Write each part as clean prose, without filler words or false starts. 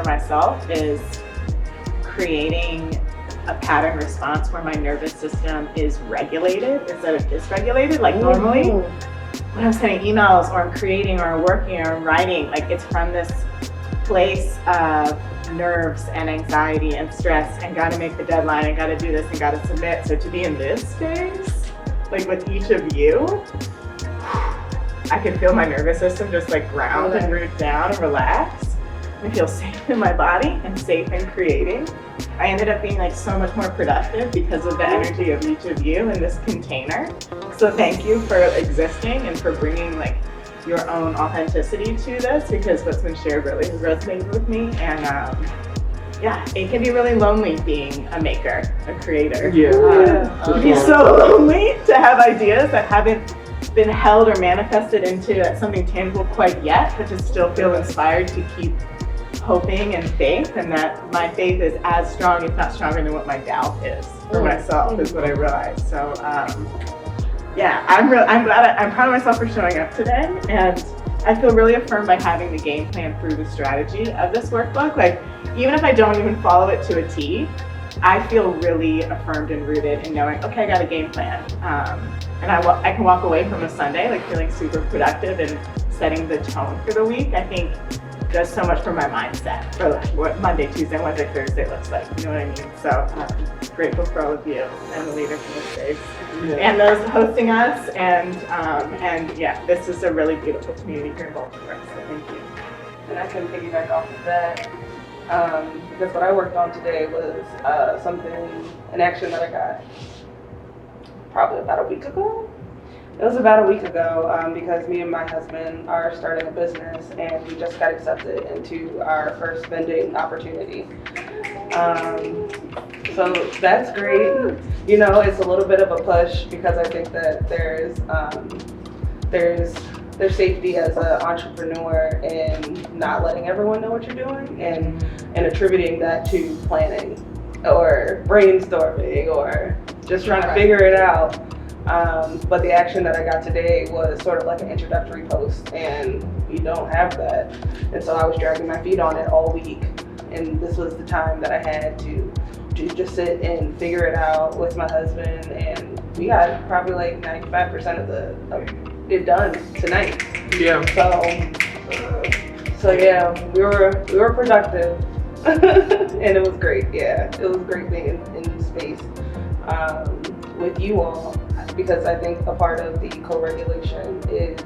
for myself is creating a pattern response where my nervous system is regulated instead of dysregulated, like normally when I'm sending emails or I'm creating or I'm working or I'm writing, like it's from this place of nerves and anxiety and stress and gotta make the deadline and gotta do this and gotta submit. So to be in this space, like with each of you, I could feel my nervous system just like ground and root down and relax. I feel safe in my body and safe in creating. I ended up being like so much more productive because of the energy of each of you in this container. So thank you for existing and for bringing like your own authenticity to this, because what's been shared really has resonated with me. And yeah, it can be really lonely being a maker, a creator. It can be so lonely to have ideas that haven't been held or manifested into something tangible quite yet, but to still feel inspired to keep hoping and faith, and that my faith is as strong, if not stronger, than what my doubt is for myself, is what I realized. So yeah, I'm proud of myself for showing up today, and I feel really affirmed by having the game plan through the strategy of this workbook. Like, even if I don't even follow it to a T, I feel really affirmed and rooted in knowing, okay, I got a game plan. And I can walk away from a Sunday like feeling super productive and setting the tone for the week. I think does so much for my mindset for like what Monday, Tuesday, Wednesday, Thursday looks like. You know what I mean? So grateful for all of you and the leaders in this space and those hosting us. And yeah, this is a really beautiful community here in Baltimore. So thank you. And I can piggyback off of that because what I worked on today was an action that I got probably about a week ago. It was about a week ago because me and my husband are starting a business and we just got accepted into our first vending opportunity. So that's great. You know, it's a little bit of a push because I think that there's safety as an entrepreneur in not letting everyone know what you're doing and attributing that to planning or brainstorming or just trying to figure it out. But the action that I got today was sort of like an introductory post, and you don't have that. And so I was dragging my feet on it all week, and this was the time that I had to just sit and figure it out with my husband, and we got probably like 95% of it done tonight. Yeah. So yeah, we were productive, and it was great. Yeah, it was great being in this space with you all, because I think a part of the co-regulation is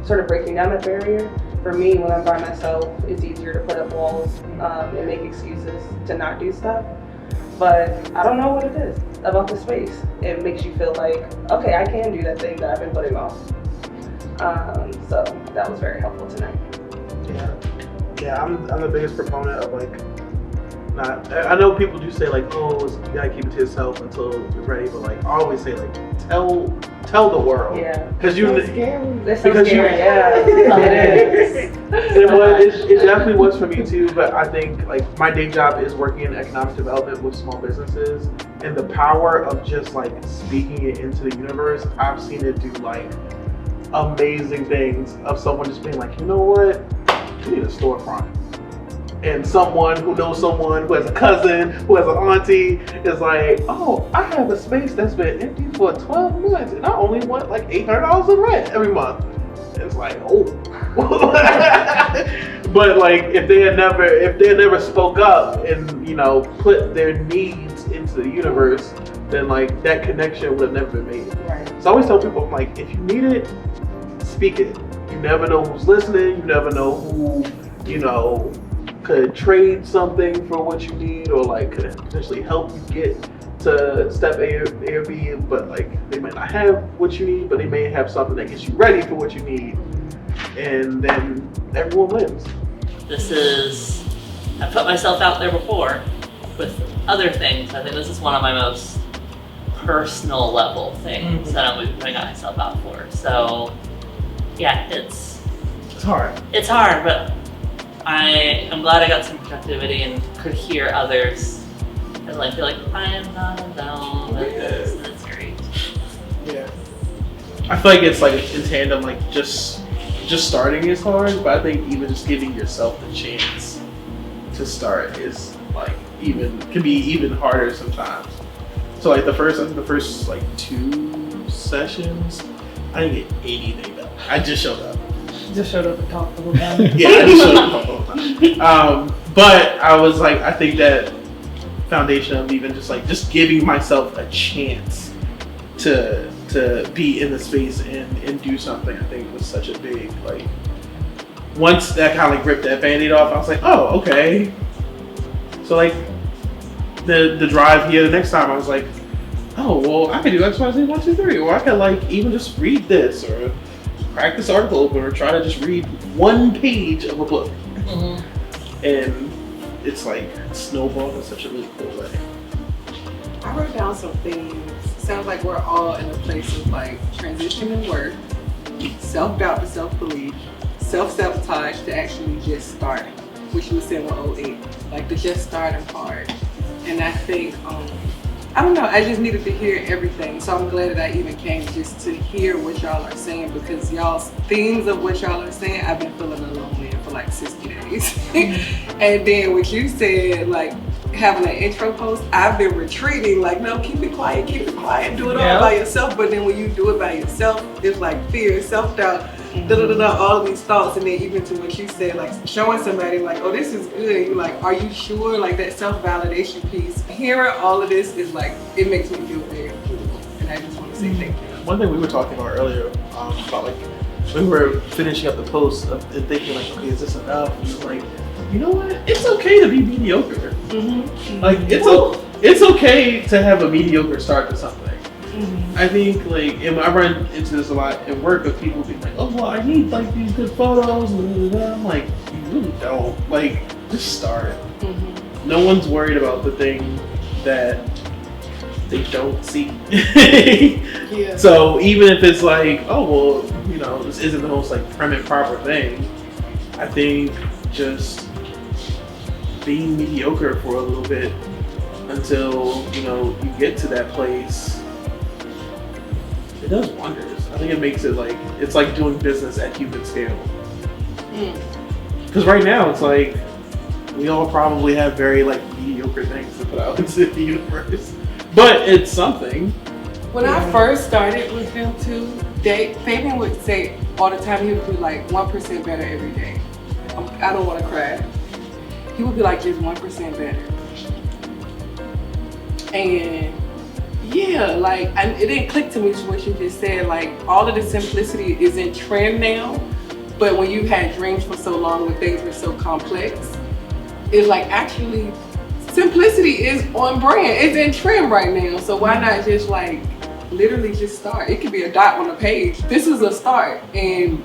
sort of breaking down that barrier. For me, when I'm by myself, it's easier to put up walls and make excuses to not do stuff. But I don't know what it is about the space. It makes you feel like, okay, I can do that thing that I've been putting off. So that was very helpful tonight. Yeah, I'm the biggest proponent of like, I know people do say like, oh, you gotta keep it to yourself until you're ready, but like I always say like, tell the world. Yeah. Because That's so scary. Yeah, it is. It definitely was for me too, but I think like my day job is working in economic development with small businesses, and the power of just like speaking it into the universe, I've seen it do like amazing things of someone just being like, you know what, we need a storefront. And someone who knows someone who has a cousin, who has an auntie, is like, oh, I have a space that's been empty for 12 months and I only want like $800 in rent every month. It's like, oh. But like if they had never spoke up and, you know, put their needs into the universe, then like that connection would have never been made. Right. So I always tell people, I'm like, if you need it, speak it. You never know who's listening, you never know who, you know, could trade something for what you need, or like could potentially help you get to step A or B, but like they might not have what you need, but they may have something that gets you ready for what you need, and then everyone wins. I've put myself out there before with other things. I think this is one of my most personal level things that I'm putting myself out for. So yeah, it's hard. It's hard, but I'm glad I got some productivity and could hear others and like feel like I am not alone with this, and it's great. Yeah. I feel like it's like in tandem, like just starting is hard, but I think even just giving yourself the chance to start is like can be even harder sometimes. So like the first like 2 sessions, I didn't get anything done. I just showed up. Just showed up and talked the whole time. Yeah, I just showed up the whole time. But I was like, I think that foundation of even just giving myself a chance to be in the space and do something, I think was such a big, like, once that kind of like ripped that Band-Aid off, I was like, oh, okay. So like the drive here the next time, I was like, oh, well, I could do X, Y, Z, 1, 2, 3, or I could like even just read this or crack this article open or try to just read 1 page of a book. Mm-hmm. And it's like snowballed in such a really cool way. I wrote down some things. Sounds like we're all in a place of like transitioning work, self-doubt to self-belief, self-sabotage to actually just starting, which you were saying with 08, like the just starting part. And I think, I don't know, I just needed to hear everything. So I'm glad that I even came just to hear what y'all are saying, because y'all's themes of what y'all are saying, I've been feeling alone in for like 60 days. And then what you said, like having an intro post, I've been retreating, like, no, keep it quiet, do it all by yourself. But then when you do it by yourself, it's like fear, self-doubt, all of these thoughts. And then even to what you said, like showing somebody like, oh, this is good. And you're like, are you sure? Like that self-validation piece. Hearing all of this is like, it makes me feel very cool. And I just want to say thank you. One thing we were talking about earlier, about like, when we were finishing up the post and thinking like, okay, is this enough? And it's like, you know what? It's okay to be mediocre. Mm-hmm. Like it's okay to have a mediocre start to something. Mm-hmm. I think like, and I run into this a lot in work of people being like, oh well, I need like these good photos. And I'm like, you really don't. Like, just start. Mm-hmm. No one's worried about the thing that they don't see. Yeah. So even if it's like, oh well, you know, this isn't the most like prim and proper thing, I think just being mediocre for a little bit until, you know, you get to that place, it does wonders. I think it makes it like, it's like doing business at human scale. Because right now it's like, we all probably have very like mediocre things to put out into the universe. But it's something. When I first started with them too, Fabian would say all the time, he would be like 1% better every day. I don't want to cry. He would be like just 1% better. And yeah, like it didn't click to me what you just said. Like all of the simplicity is in trend now, but when you had dreams for so long when things were so complex, it's like actually simplicity is on brand. It's in trend right now. So why not just like literally just start? It could be a dot on a page. This is a start, and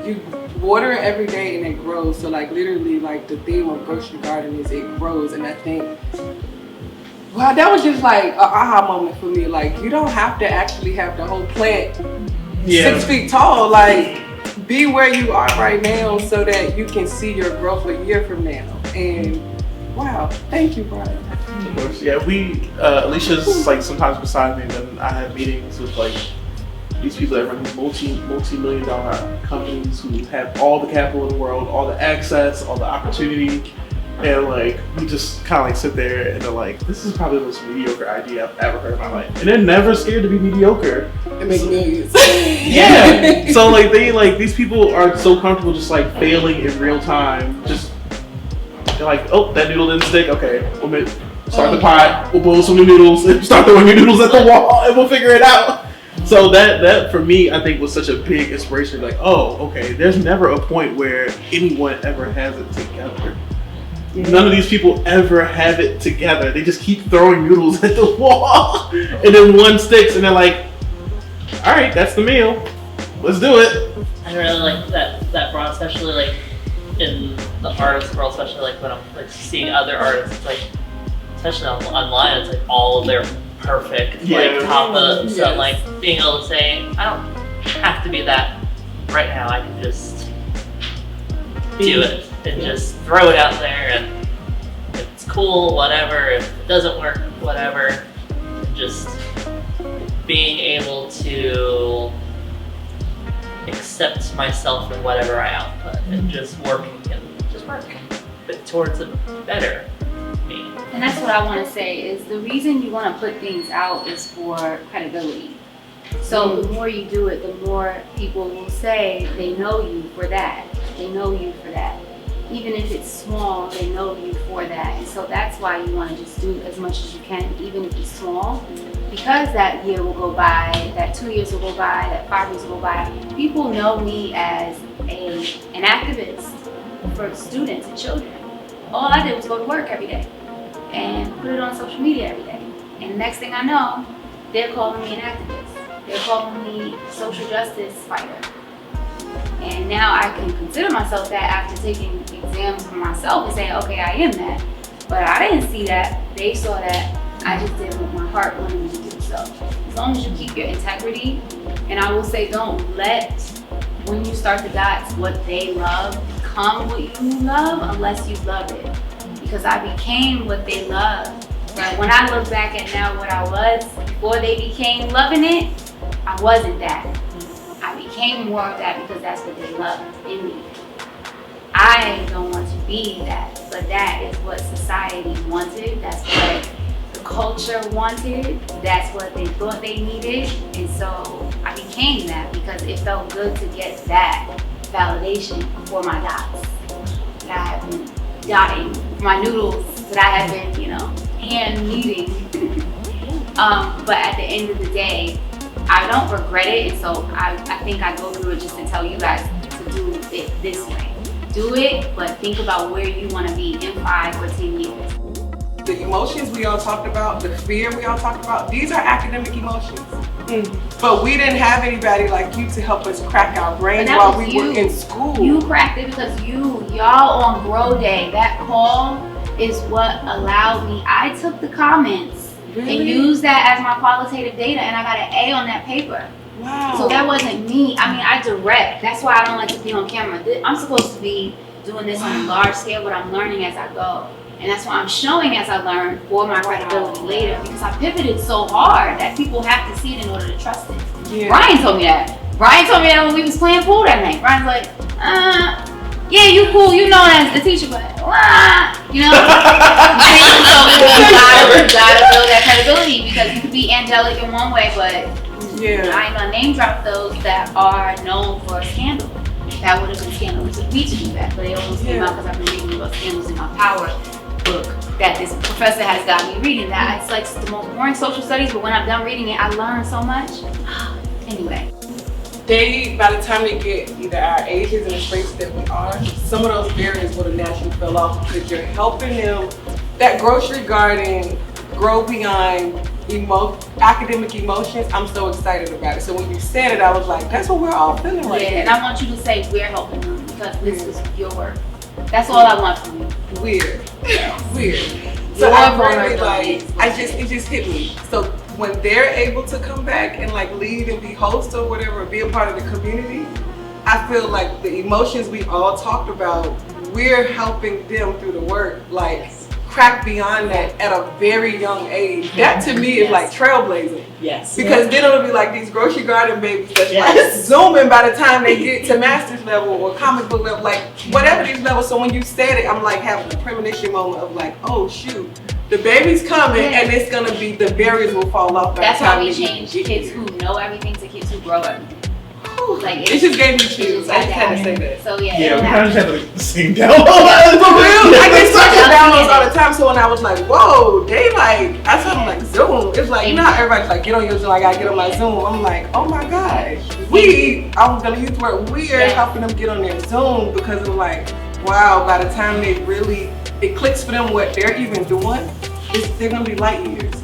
you water it every day and it grows. So like literally like the theme of GrowCery Garden is it grows. And I think, wow, that was just like an aha moment for me. Like you don't have to actually have the whole plant 6 feet tall. Like be where you are right now so that you can see your growth a year from now. And wow, thank you, Brian. Of course, yeah. Alicia's like sometimes beside me when I have meetings with like these people that run these multi-million-dollar companies who have all the capital in the world, all the access, all the opportunity, and like we just kind of like sit there and they're like, "This is probably the most mediocre idea I've ever heard in my life," and they're never scared to be mediocre. It makes millions. Yeah. So like these people are so comfortable just like failing in real time. Just they're like, "Oh, that noodle didn't stick. Okay, we'll start the pot. We'll boil some new noodles and start throwing new noodles at the wall, and we'll figure it out." So that for me, I think was such a big inspiration. Like, oh, okay, there's never a point where anyone ever has it together. Yeah. None of these people ever have it together. They just keep throwing noodles at the wall, and then one sticks, and they're like, all right, that's the meal. Let's do it. I really like that broad, especially like in the artist world, especially like when I'm like seeing other artists, it's like, especially online, it's like all their perfect like top of, so like being able to say, I don't have to be that right now, I can just do it and just throw it out there, and if it's cool, whatever, if it doesn't work, whatever, and just being able to accept myself and whatever I output and just working and just work. but towards a better me. And that's what I want to say is the reason you want to put things out is for credibility. So the more you do it, the more people will say they know you for that. They know you for that. Even if it's small, they know you for that. And so that's why you want to just do as much as you can, even if it's small. Because that year will go by, that 2 years will go by, that 5 years will go by. People know me as an activist for students and children. All I did was go to work every day and put it on social media every day. And the next thing I know, they're calling me an activist. They're calling me a social justice fighter. And now I can consider myself that after taking exams for myself and saying, okay, I am that. But I didn't see that. They saw that. I just did what my heart wanted me to do. So as long as you keep your integrity, and I will say don't let, when you start the dots, what they love become what you love unless you love it. Because I became what they love. But when I look back at now what I was before they became loving it, I wasn't that. I became more of that because that's what they love in me. I don't want to be that, but that is what society wanted. That's what the culture wanted. That's what they thought they needed. And so I became that because it felt good to get that validation for my dots that I have been dotting, my noodles that I have been, hand kneading. But at the end of the day, I don't regret it, and so I think I go through it just to tell you guys to do it this way. Do it, but think about where you want to be in 5 or 10 years. The emotions we all talked about, the fear we all talked about, these are academic emotions. But we didn't have anybody like you to help us crack our brains while we were in school. You cracked it because y'all on Grow Day, that call is what allowed me. I took the comments and used that as my qualitative data, and I got an A on that paper. Wow. So that wasn't me. I mean, I direct. That's why I don't like to be on camera. I'm supposed to be doing this on a large scale, but I'm learning as I go. And that's why I'm showing as I learn for my credibility later, because I pivoted so hard that people have to see it in order to trust it. Yeah. Brian told me that. Brian told me that when we was playing pool that night. Brian's like, yeah, you cool, you know as the teacher, but you know? So you gotta build that credibility because you could be angelic in one way, but I ain't gonna name drop those that are known for scandal. That would have been scandalous of me to do that, but it almost came out because I've been reading about scandals in my power book that this professor has got me reading. That it's like the most boring social studies, but when I'm done reading it, I learn so much. Anyway. By the time they get either our ages and the space that we are, some of those barriers would have naturally fell off because you're helping them. That GrowCery Garden grow beyond academic emotions. I'm so excited about it. So when you said it, I was like, that's what we're all feeling right now. And I want you to say we're helping them because this is your work. That's all I want from you. Weird. So I really it just hit me. So when they're able to come back and like lead and be hosts or whatever, be a part of the community, I feel like the emotions we all talked about, we're helping them through the work, like crack beyond that at a very young age. That to me is like trailblazing. Yes. Because then it'll be like these GrowCery Garden babies that's like zooming by the time they get to master's level or comic book level, like whatever these levels. So when you said it, I'm like having a premonition moment of like, oh shoot, the baby's coming and it's gonna be, the barriers will fall off. That's why we change kids who know everything to kids who grow everything. Like it just gave me chills. I just had to say that. So we kind of just had to sing down. For real, I get such downloads all the time. So when I was like, whoa, they like, I told them like Zoom. It's like, you know how everybody's like, get on your Zoom, I gotta get on my Zoom. I'm like, oh my gosh. I was gonna use the word we're helping them get on their Zoom because I'm like, wow, by the time they really, it clicks for them what they're even doing, they're gonna be light years.